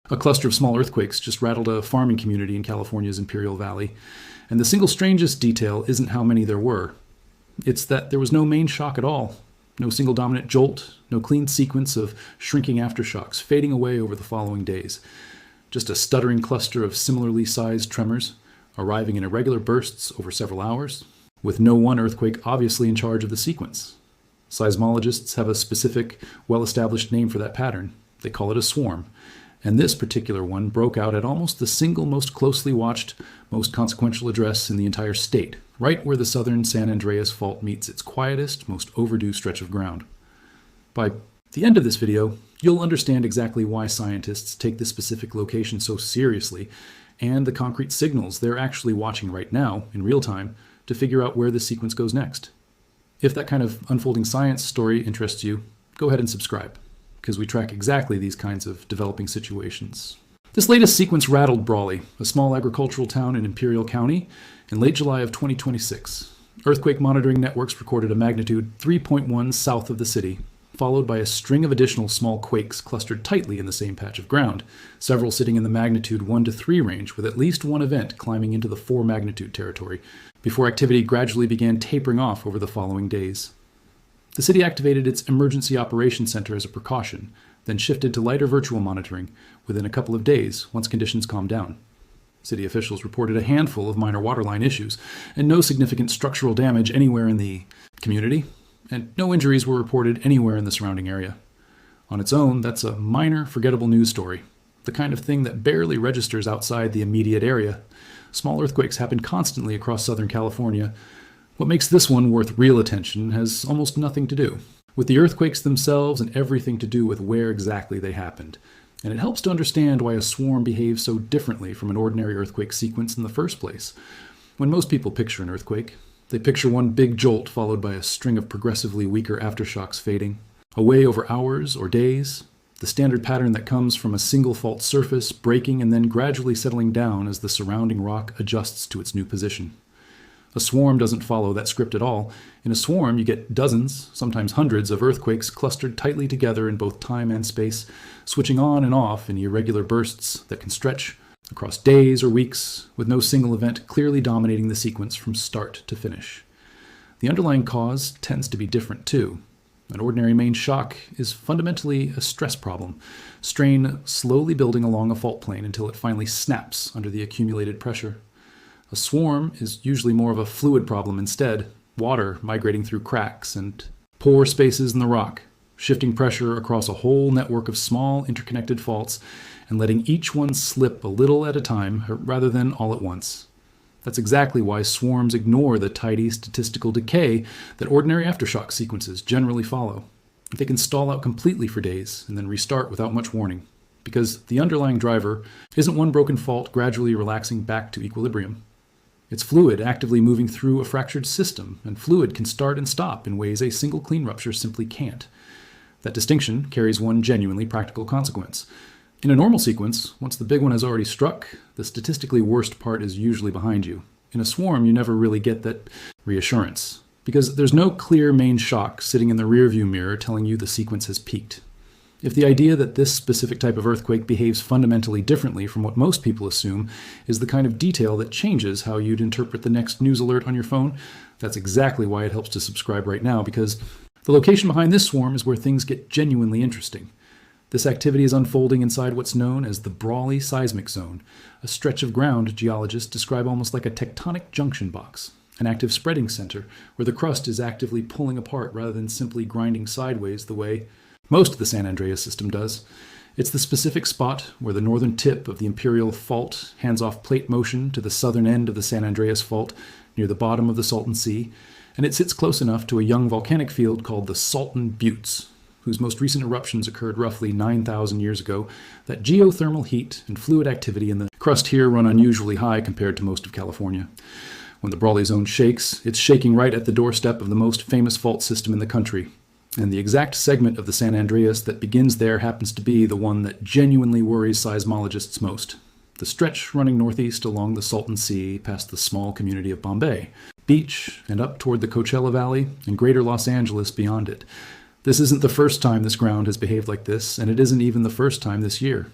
A cluster of small earthquakes just rattled a farming community in California's Imperial Valley. And the single strangest detail isn't how many there were. It's that there was no main shock at all. No single dominant jolt, no clean sequence of shrinking aftershocks fading away over the following days. Just a stuttering cluster of similarly sized tremors, arriving in irregular bursts over several hours, with no one earthquake obviously in charge of the sequence. Seismologists have a specific, well-established name for that pattern. They call it a swarm. And this particular one broke out at almost the single most closely watched, most consequential address in the entire state, right where the southern San Andreas fault meets its quietest, most overdue stretch of ground. By the end of this video, you'll understand exactly why scientists take this specific location so seriously, and the concrete signals they're actually watching right now, in real time, to figure out where the sequence goes next. If that kind of unfolding science story interests you, go ahead and subscribe, because we track exactly these kinds of developing situations. This latest sequence rattled Brawley, a small agricultural town in Imperial County, in late July of 2026. Earthquake monitoring networks recorded a magnitude 3.1 south of the city, followed by a string of additional small quakes clustered tightly in the same patch of ground, several sitting in the magnitude 1 to 3 range, with at least one event climbing into the 4 magnitude territory, before activity gradually began tapering off over the following days. The city activated its Emergency Operations Center as a precaution, then shifted to lighter virtual monitoring within a couple of days once conditions calmed down. City officials reported a handful of minor waterline issues, and no significant structural damage anywhere in the community, and no injuries were reported anywhere in the surrounding area. On its own, that's a minor, forgettable news story, the kind of thing that barely registers outside the immediate area. Small earthquakes happen constantly across Southern California. What makes this one worth real attention has almost nothing to do with the earthquakes themselves and everything to do with where exactly they happened. And it helps to understand why a swarm behaves so differently from an ordinary earthquake sequence in the first place. When most people picture an earthquake, they picture one big jolt followed by a string of progressively weaker aftershocks fading away over hours or days, the standard pattern that comes from a single fault surface breaking and then gradually settling down as the surrounding rock adjusts to its new position. A swarm doesn't follow that script at all. In a swarm, you get dozens, sometimes hundreds, of earthquakes clustered tightly together in both time and space, switching on and off in irregular bursts that can stretch across days or weeks, with no single event clearly dominating the sequence from start to finish. The underlying cause tends to be different too. An ordinary main shock is fundamentally a stress problem, strain slowly building along a fault plane until it finally snaps under the accumulated pressure. A swarm is usually more of a fluid problem instead, water migrating through cracks and pore spaces in the rock, shifting pressure across a whole network of small interconnected faults and letting each one slip a little at a time rather than all at once. That's exactly why swarms ignore the tidy statistical decay that ordinary aftershock sequences generally follow. They can stall out completely for days and then restart without much warning, because the underlying driver isn't one broken fault gradually relaxing back to equilibrium. It's fluid actively moving through a fractured system, and fluid can start and stop in ways a single clean rupture simply can't. That distinction carries one genuinely practical consequence. In a normal sequence, once the big one has already struck, the statistically worst part is usually behind you. In a swarm, you never really get that reassurance, because there's no clear main shock sitting in the rearview mirror telling you the sequence has peaked. If the idea that this specific type of earthquake behaves fundamentally differently from what most people assume is the kind of detail that changes how you'd interpret the next news alert on your phone, that's exactly why it helps to subscribe right now, because the location behind this swarm is where things get genuinely interesting. This activity is unfolding inside what's known as the Brawley seismic zone, a stretch of ground geologists describe almost like a tectonic junction box, an active spreading center where the crust is actively pulling apart rather than simply grinding sideways the way most of the San Andreas system does. It's the specific spot where the northern tip of the Imperial Fault hands off plate motion to the southern end of the San Andreas Fault near the bottom of the Salton Sea, and it sits close enough to a young volcanic field called the Salton Buttes, whose most recent eruptions occurred roughly 9,000 years ago, that geothermal heat and fluid activity in the crust here run unusually high compared to most of California. When the Brawley zone shakes, it's shaking right at the doorstep of the most famous fault system in the country. And the exact segment of the San Andreas that begins there happens to be the one that genuinely worries seismologists most. The stretch running northeast along the Salton Sea past the small community of Bombay, Beach, and up toward the Coachella Valley and greater Los Angeles beyond it. This isn't the first time this ground has behaved like this, and it isn't even the first time this year.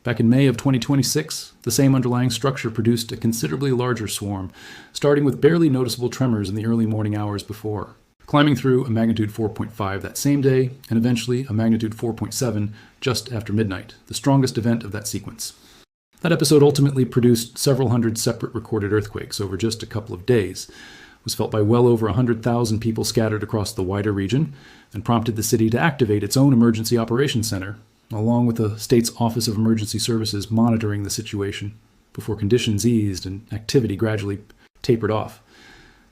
Back in May of 2026, the same underlying structure produced a considerably larger swarm, starting with barely noticeable tremors in the early morning hours before, climbing through a magnitude 4.5 that same day, and eventually a magnitude 4.7 just after midnight, the strongest event of that sequence. That episode ultimately produced several hundred separate recorded earthquakes over just a couple of days, was felt by well over 100,000 people scattered across the wider region, and prompted the city to activate its own emergency operations center, along with the state's Office of Emergency Services monitoring the situation before conditions eased and activity gradually tapered off.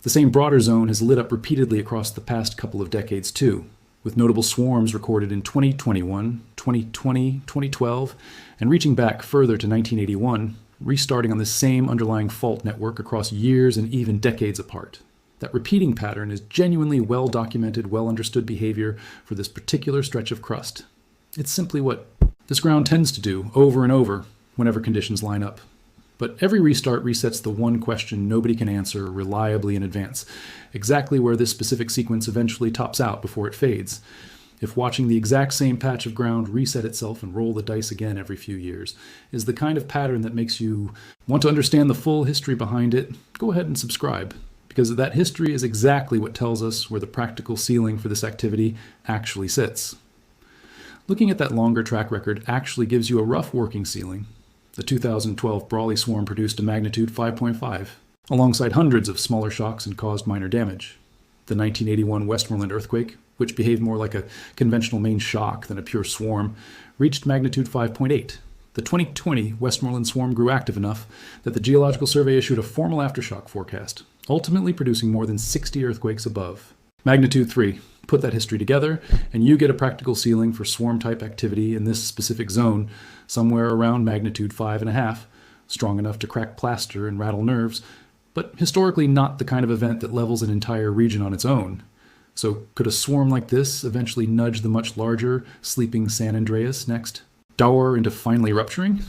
The same broader zone has lit up repeatedly across the past couple of decades too, with notable swarms recorded in 2021, 2020, 2012, and reaching back further to 1981, restarting on the same underlying fault network across years and even decades apart. That repeating pattern is genuinely well-documented, well-understood behavior for this particular stretch of crust. It's simply what this ground tends to do over and over whenever conditions line up. But every restart resets the one question nobody can answer reliably in advance, exactly where this specific sequence eventually tops out before it fades. If watching the exact same patch of ground reset itself and roll the dice again every few years is the kind of pattern that makes you want to understand the full history behind it, go ahead and subscribe, because that history is exactly what tells us where the practical ceiling for this activity actually sits. Looking at that longer track record actually gives you a rough working ceiling. The 2012 Brawley swarm produced a magnitude 5.5, alongside hundreds of smaller shocks and caused minor damage. The 1981 Westmoreland earthquake, which behaved more like a conventional main shock than a pure swarm, reached magnitude 5.8. The 2020 Westmoreland swarm grew active enough that the Geological Survey issued a formal aftershock forecast, ultimately producing more than 60 earthquakes above. Magnitude 3. Put that history together, and you get a practical ceiling for swarm-type activity in this specific zone, somewhere around magnitude 5.5, strong enough to crack plaster and rattle nerves, but historically not the kind of event that levels an entire region on its own. So could a swarm like this eventually nudge the much larger, sleeping San Andreas next, dour into finally rupturing?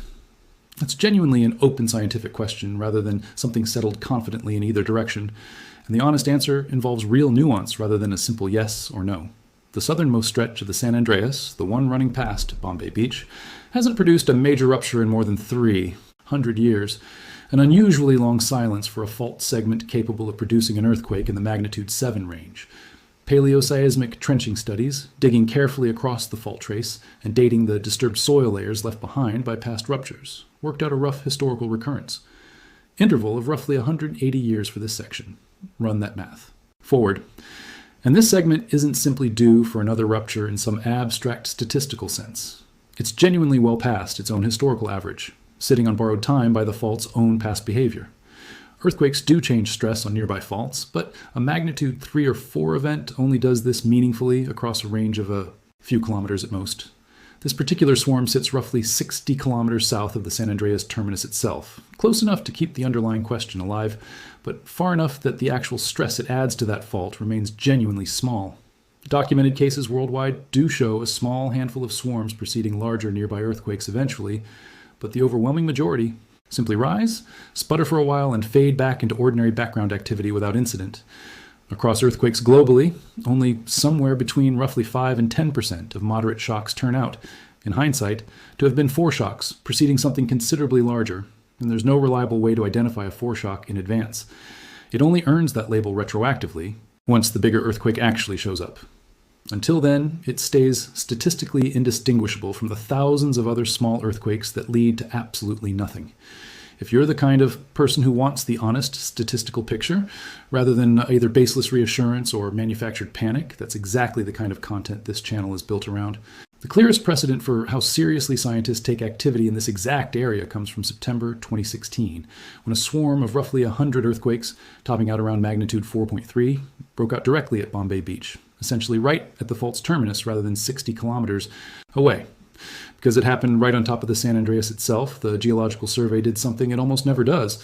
That's genuinely an open scientific question rather than something settled confidently in either direction, and the honest answer involves real nuance rather than a simple yes or no. The southernmost stretch of the San Andreas, the one running past Bombay Beach, hasn't produced a major rupture in more than 300 years, an unusually long silence for a fault segment capable of producing an earthquake in the magnitude 7 range. Paleoseismic trenching studies, digging carefully across the fault trace and dating the disturbed soil layers left behind by past ruptures, worked out a rough historical recurrence. Interval of roughly 180 years for this section. Run that math. Forward. And this segment isn't simply due for another rupture in some abstract statistical sense. It's genuinely well past its own historical average, sitting on borrowed time by the fault's own past behavior. Earthquakes do change stress on nearby faults, but a magnitude 3 or 4 event only does this meaningfully across a range of a few kilometers at most. This particular swarm sits roughly 60 kilometers south of the San Andreas terminus itself, close enough to keep the underlying question alive, but far enough that the actual stress it adds to that fault remains genuinely small. Documented cases worldwide do show a small handful of swarms preceding larger nearby earthquakes eventually, but the overwhelming majority simply rise, sputter for a while, and fade back into ordinary background activity without incident. Across earthquakes globally, only somewhere between roughly 5 and 10% of moderate shocks turn out, in hindsight, to have been foreshocks preceding something considerably larger, and there's no reliable way to identify a foreshock in advance. It only earns that label retroactively once the bigger earthquake actually shows up. Until then, it stays statistically indistinguishable from the thousands of other small earthquakes that lead to absolutely nothing. If you're the kind of person who wants the honest statistical picture, rather than either baseless reassurance or manufactured panic, that's exactly the kind of content this channel is built around. The clearest precedent for how seriously scientists take activity in this exact area comes from September 2016, when a swarm of roughly 100 earthquakes, topping out around magnitude 4.3, broke out directly at Bombay Beach, essentially right at the fault's terminus rather than 60 kilometers away. Because it happened right on top of the San Andreas itself, the Geological Survey did something it almost never does.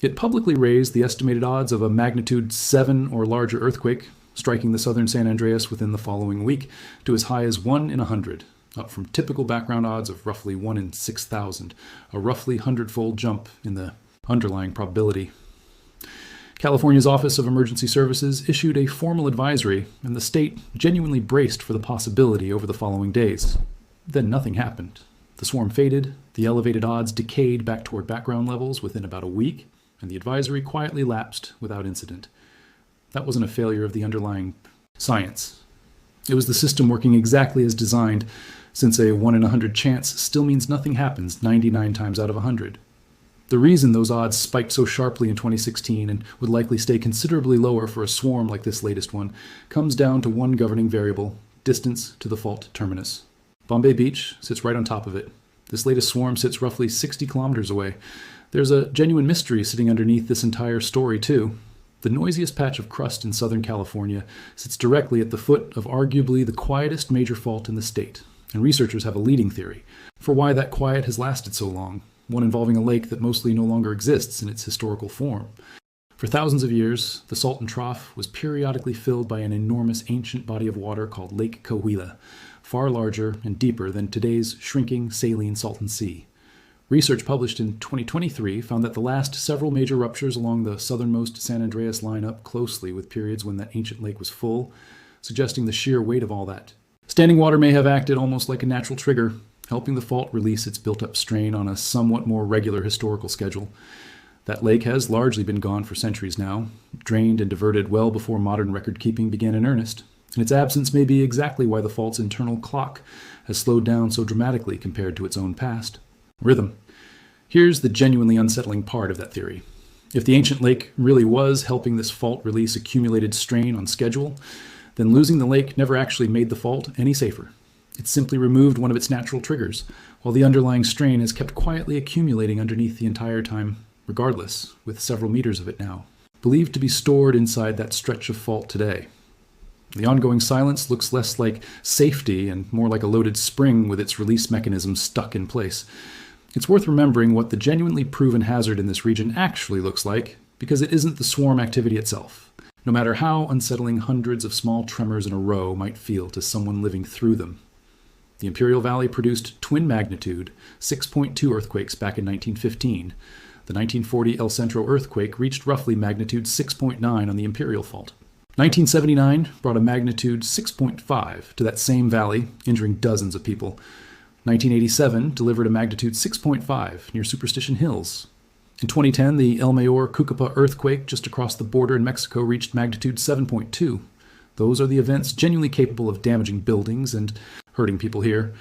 It publicly raised the estimated odds of a magnitude 7 or larger earthquake striking the southern San Andreas within the following week to as high as 1 in 100, up from typical background odds of roughly 1 in 6,000, a roughly 100-fold jump in the underlying probability. California's Office of Emergency Services issued a formal advisory, and the state genuinely braced for the possibility over the following days. Then nothing happened. The swarm faded, the elevated odds decayed back toward background levels within about a week, and the advisory quietly lapsed without incident. That wasn't a failure of the underlying science. It was the system working exactly as designed, since a 1 in 100 chance still means nothing happens 99 times out of 100. The reason those odds spiked so sharply in 2016 and would likely stay considerably lower for a swarm like this latest one comes down to one governing variable: distance to the fault terminus. Bombay Beach sits right on top of it. This latest swarm sits roughly 60 kilometers away. There's a genuine mystery sitting underneath this entire story, too. The noisiest patch of crust in Southern California sits directly at the foot of arguably the quietest major fault in the state, and researchers have a leading theory for why that quiet has lasted so long, one involving a lake that mostly no longer exists in its historical form. For thousands of years, the Salton Trough was periodically filled by an enormous ancient body of water called Lake Coulomb, far larger and deeper than today's shrinking saline Salton Sea. Research published in 2023 found that the last several major ruptures along the southernmost San Andreas line up closely with periods when that ancient lake was full, suggesting the sheer weight of all that. Standing water may have acted almost like a natural trigger, helping the fault release its built-up strain on a somewhat more regular historical schedule. That lake has largely been gone for centuries now, drained and diverted well before modern record-keeping began in earnest, and its absence may be exactly why the fault's internal clock has slowed down so dramatically compared to its own past. Rhythm. Here's the genuinely unsettling part of that theory. If the ancient lake really was helping this fault release accumulated strain on schedule, then losing the lake never actually made the fault any safer. It simply removed one of its natural triggers, while the underlying strain has kept quietly accumulating underneath the entire time, regardless, with several meters of it now, believed to be stored inside that stretch of fault today. The ongoing silence looks less like safety and more like a loaded spring with its release mechanism stuck in place. It's worth remembering what the genuinely proven hazard in this region actually looks like, because it isn't the swarm activity itself, no matter how unsettling hundreds of small tremors in a row might feel to someone living through them. The Imperial Valley produced twin magnitude 6.2 earthquakes back in 1915. The 1940 El Centro earthquake reached roughly magnitude 6.9 on the Imperial Fault. 1979 brought a magnitude 6.5 to that same valley, injuring dozens of people. 1987 delivered a magnitude 6.5 near Superstition Hills. In 2010, the El Mayor Cucapa earthquake just across the border in Mexico reached magnitude 7.2. Those are the events genuinely capable of damaging buildings and hurting people here.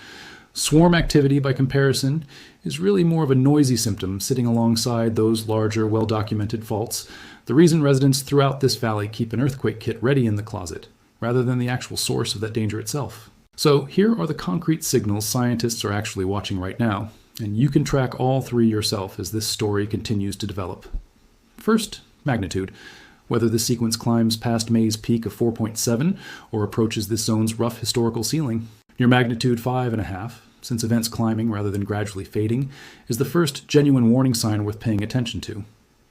Swarm activity, by comparison, is really more of a noisy symptom sitting alongside those larger, well-documented faults. The reason residents throughout this valley keep an earthquake kit ready in the closet, rather than the actual source of that danger itself. So here are the concrete signals scientists are actually watching right now, and you can track all three yourself as this story continues to develop. First, magnitude. Whether the sequence climbs past May's peak of 4.7 or approaches this zone's rough historical ceiling. Near magnitude 5.5, since events climbing rather than gradually fading, is the first genuine warning sign worth paying attention to.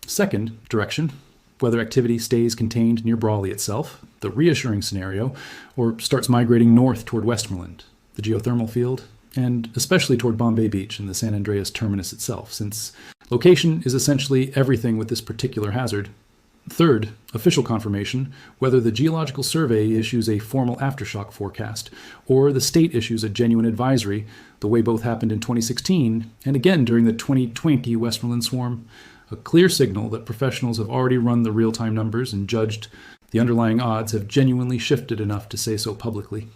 Second, direction. Whether activity stays contained near Brawley itself, the reassuring scenario, or starts migrating north toward Westmoreland, the geothermal field, and especially toward Bombay Beach and the San Andreas terminus itself, since location is essentially everything with this particular hazard. Third, official confirmation, whether the Geological Survey issues a formal aftershock forecast, or the state issues a genuine advisory, the way both happened in 2016, and again during the 2020 Westmoreland swarm, a clear signal that professionals have already run the real-time numbers and judged the underlying odds have genuinely shifted enough to say so publicly.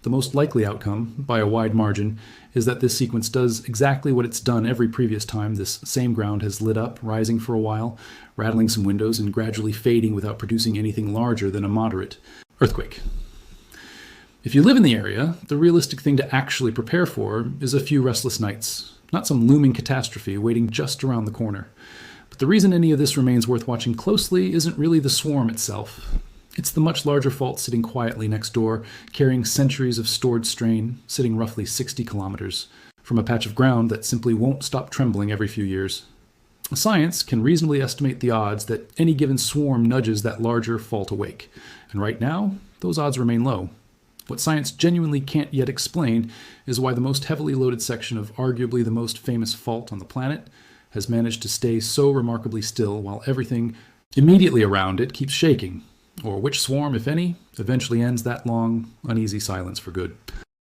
The most likely outcome, by a wide margin, is that this sequence does exactly what it's done every previous time this same ground has lit up, rising for a while, rattling some windows, and gradually fading without producing anything larger than a moderate earthquake. If you live in the area, the realistic thing to actually prepare for is a few restless nights, not some looming catastrophe waiting just around the corner. But the reason any of this remains worth watching closely isn't really the swarm itself. It's the much larger fault sitting quietly next door, carrying centuries of stored strain, sitting roughly 60 kilometers, from a patch of ground that simply won't stop trembling every few years. Science can reasonably estimate the odds that any given swarm nudges that larger fault awake, and right now, those odds remain low. What science genuinely can't yet explain is why the most heavily loaded section of arguably the most famous fault on the planet has managed to stay so remarkably still while everything immediately around it keeps shaking, or which swarm, if any, eventually ends that long, uneasy silence for good.